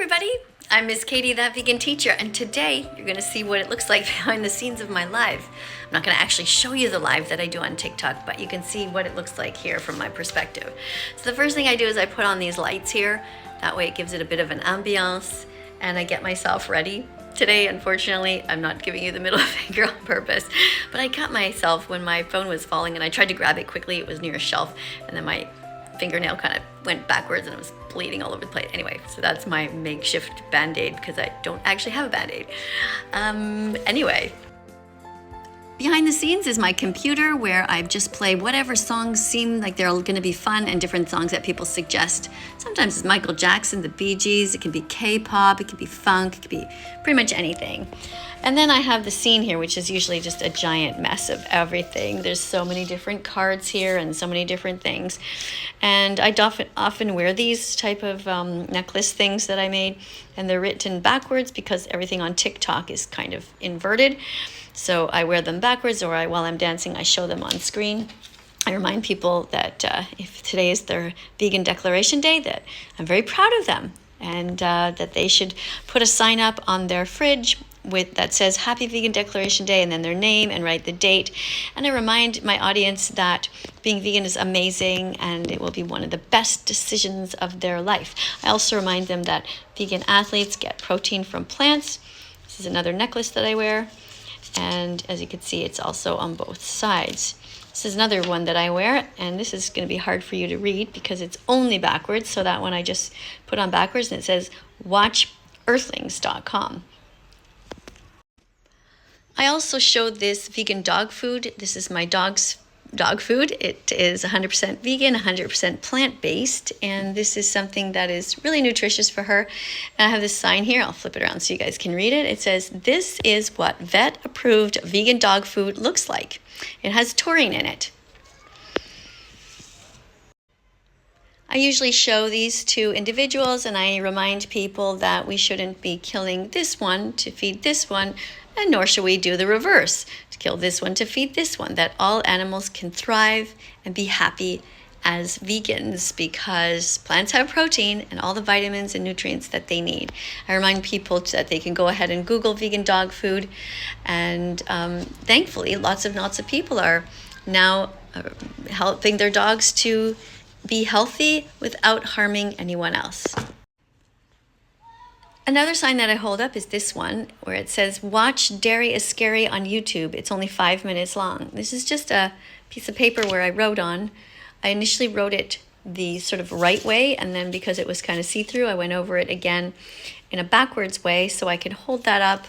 everybody, I'm Miss Katie, That Vegan Teacher, and today you're going to see what it looks like behind the scenes of my live. I'm not going to actually show you the live that I do on TikTok, but you can see what it looks like here from my perspective. So the first thing I do is I put on these lights here. That way it gives it a bit of an ambiance, and I get myself ready. Today, unfortunately, I'm not giving you the middle finger on purpose, but I cut myself when my phone was falling and I tried to grab it quickly. It was near a shelf, and then my fingernail kind of went backwards and it was bleeding all over the place. Anyway, so that's my makeshift band-aid because I don't actually have a band-aid. Anyway, behind the scenes is my computer where I just play whatever songs seem like they're going to be fun and different songs that people suggest. Sometimes it's Michael Jackson, the Bee Gees, it can be K-pop, it can be funk, it can be pretty much anything. And then I have the scene here, which is usually just a giant mess of everything. There's so many different cards here and so many different things. And I often wear these type of necklace things that I made, and they're written backwards because everything on TikTok is kind of inverted. So I wear them backwards, or while I'm dancing, I show them on screen. I remind people that if today is their vegan declaration day, that I'm very proud of them, and that they should put a sign up on their fridge that says Happy Vegan Declaration Day and then their name and write the date. And I remind my audience that being vegan is amazing and it will be one of the best decisions of their life. I also remind them that vegan athletes get protein from plants. This is another necklace that I wear. And as you can see, it's also on both sides. This is another one that I wear, and this is going to be hard for you to read because it's only backwards. So that one I just put on backwards, and it says watchearthlings.com. I also showed this vegan dog food. This is my dog's dog food. It is 100% vegan, 100% plant-based, and this is something that is really nutritious for her. And I have this sign here. I'll flip it around so you guys can read it. It says, "This is what vet-approved vegan dog food looks like." It has taurine in it. I usually show these to individuals, and I remind people that we shouldn't be killing this one to feed this one, and nor should we do the reverse, to kill this one to feed this one, that all animals can thrive and be happy as vegans because plants have protein and all the vitamins and nutrients that they need. I remind people that they can go ahead and Google vegan dog food, and thankfully lots of people are now helping their dogs to be healthy without harming anyone else. Another sign that I hold up is this one where it says, "Watch Dairy is Scary" on YouTube. It's only 5 minutes long. This is just a piece of paper where I wrote on. I initially wrote it the sort of right way, and then because it was kind of see-through, I went over it again in a backwards way so I could hold that up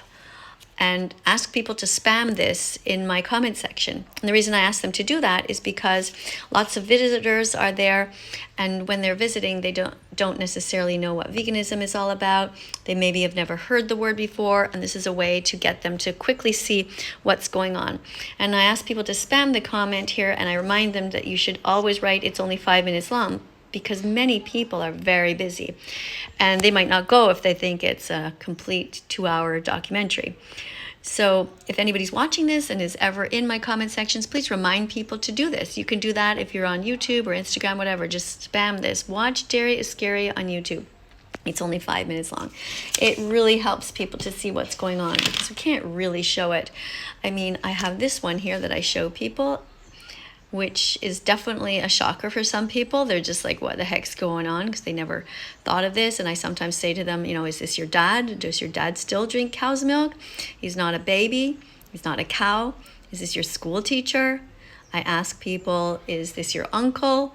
and ask people to spam this in my comment section. And the reason I ask them to do that is because lots of visitors are there, and when they're visiting, they don't necessarily know what veganism is all about. They maybe have never heard the word before, and this is a way to get them to quickly see what's going on. And I ask people to spam the comment here, and I remind them that you should always write "it's only 5 minutes long," because many people are very busy and they might not go if they think it's a complete 2-hour documentary. So if anybody's watching this and is ever in my comment sections, please remind people to do this. You can do that if you're on YouTube or Instagram, whatever. Just spam this. "Watch Dairy is Scary" on YouTube. It's only 5 minutes long. It really helps people to see what's going on because we can't really show it. I mean, I have this one here that I show people, which is definitely a shocker for some people. They're just like, what the heck's going on? Because they never thought of this. And I sometimes say to them, you know, is this your dad? Does your dad still drink cow's milk? He's not a baby. He's not a cow. Is this your school teacher? I ask people, is this your uncle?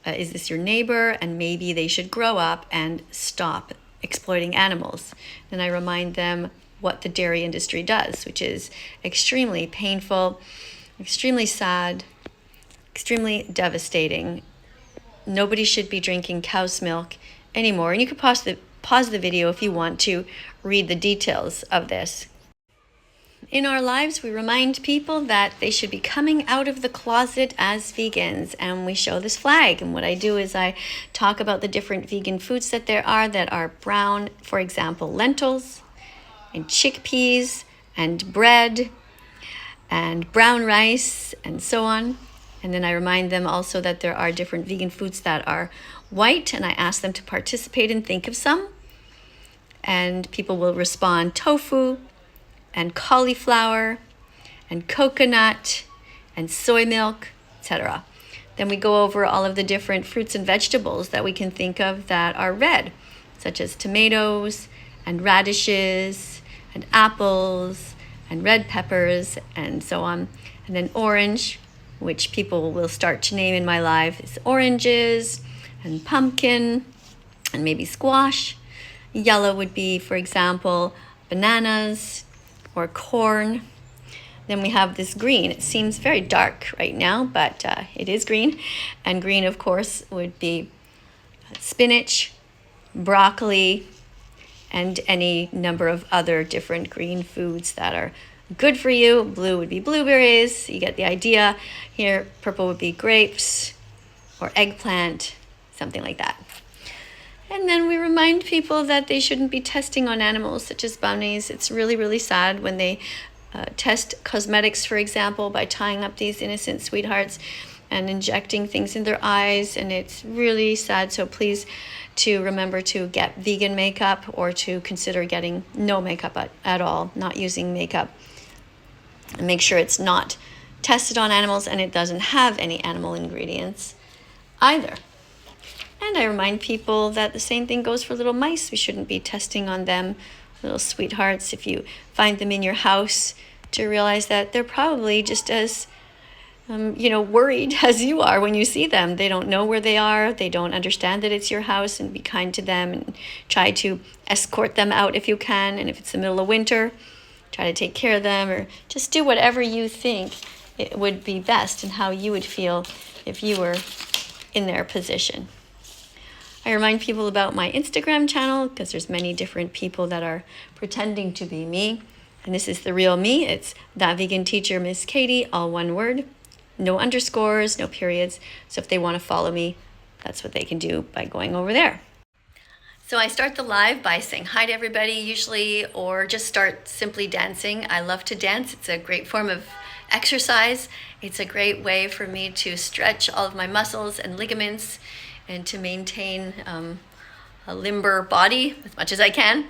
Is this your neighbor? And maybe they should grow up and stop exploiting animals. And I remind them what the dairy industry does, which is extremely painful, extremely sad, extremely devastating. Nobody should be drinking cow's milk anymore. And you could pause the video if you want to read the details of this. In our lives, we remind people that they should be coming out of the closet as vegans, and we show this flag. And what I do is I talk about the different vegan foods that there are that are brown, for example, lentils and chickpeas and bread and brown rice and so on. And then I remind them also that there are different vegan foods that are white, and I ask them to participate and think of some. and people will respond tofu and cauliflower and coconut and soy milk, etc. Then we go over all of the different fruits and vegetables that we can think of that are red, such as tomatoes and radishes and apples and red peppers and so on. And then orange, which people will start to name in my life, is oranges and pumpkin and maybe squash. Yellow would be, for example, bananas or corn. Then we have this green. It seems very dark right now, but it is green. And green, of course, would be spinach, broccoli, and any number of other different green foods that are good for you. Blue would be blueberries. You get the idea. Here, purple would be grapes or eggplant, something like that. And then we remind people that they shouldn't be testing on animals such as bunnies. It's really, really sad when they test cosmetics, for example, by tying up these innocent sweethearts and injecting things in their eyes. And it's really sad. So please to remember to get vegan makeup or to consider getting no makeup at all, not using makeup. And make sure it's not tested on animals and it doesn't have any animal ingredients either. And I remind people that the same thing goes for little mice. We shouldn't be testing on them, little sweethearts. If you find them in your house, to realize that they're probably just as, worried as you are when you see them. They don't know where they are. They don't understand that it's your house, and be kind to them and try to escort them out if you can. And if it's the middle of winter, try to take care of them, or just do whatever you think it would be best and how you would feel if you were in their position. I remind people about my Instagram channel because there's many different people that are pretending to be me. And this is the real me. It's thatveganteacher Miss KADIE, all one word. No underscores, no periods. So if they want to follow me, that's what they can do by going over there. So I start the live by saying hi to everybody usually, or just start simply dancing. I love to dance. It's a great form of exercise. It's a great way for me to stretch all of my muscles and ligaments and to maintain a limber body as much as I can.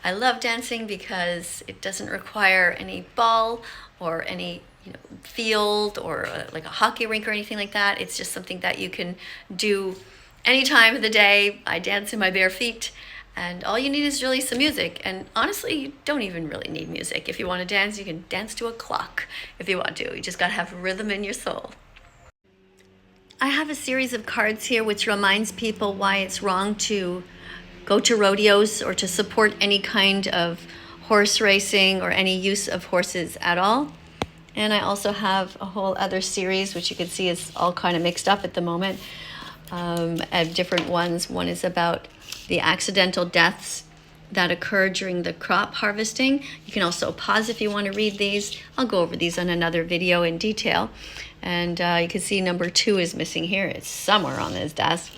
I love dancing because it doesn't require any ball or any field or like a hockey rink or anything like that. It's just something that you can do any time of the day. I dance in my bare feet, and all you need is really some music. And honestly, you don't even really need music. If you want to dance, you can dance to a clock if you want to. You just got to have rhythm in your soul. I have a series of cards here which reminds people why it's wrong to go to rodeos or to support any kind of horse racing or any use of horses at all. And I also have a whole other series which you can see is all kind of mixed up at the moment, of different ones. One is about the accidental deaths that occur during the crop harvesting. You can also pause if you want to read these. I'll go over these on another video in detail. And you can see number 2 is missing here. It's somewhere on this desk.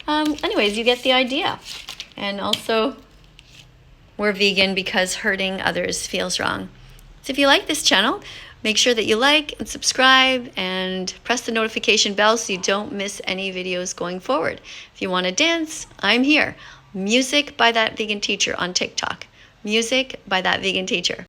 Anyways, you get the idea. And also, we're vegan because hurting others feels wrong. So if you like this channel, make sure that you like and subscribe and press the notification bell so you don't miss any videos going forward. If you want to dance, I'm here. Music by That Vegan Teacher on TikTok. Music by That Vegan Teacher.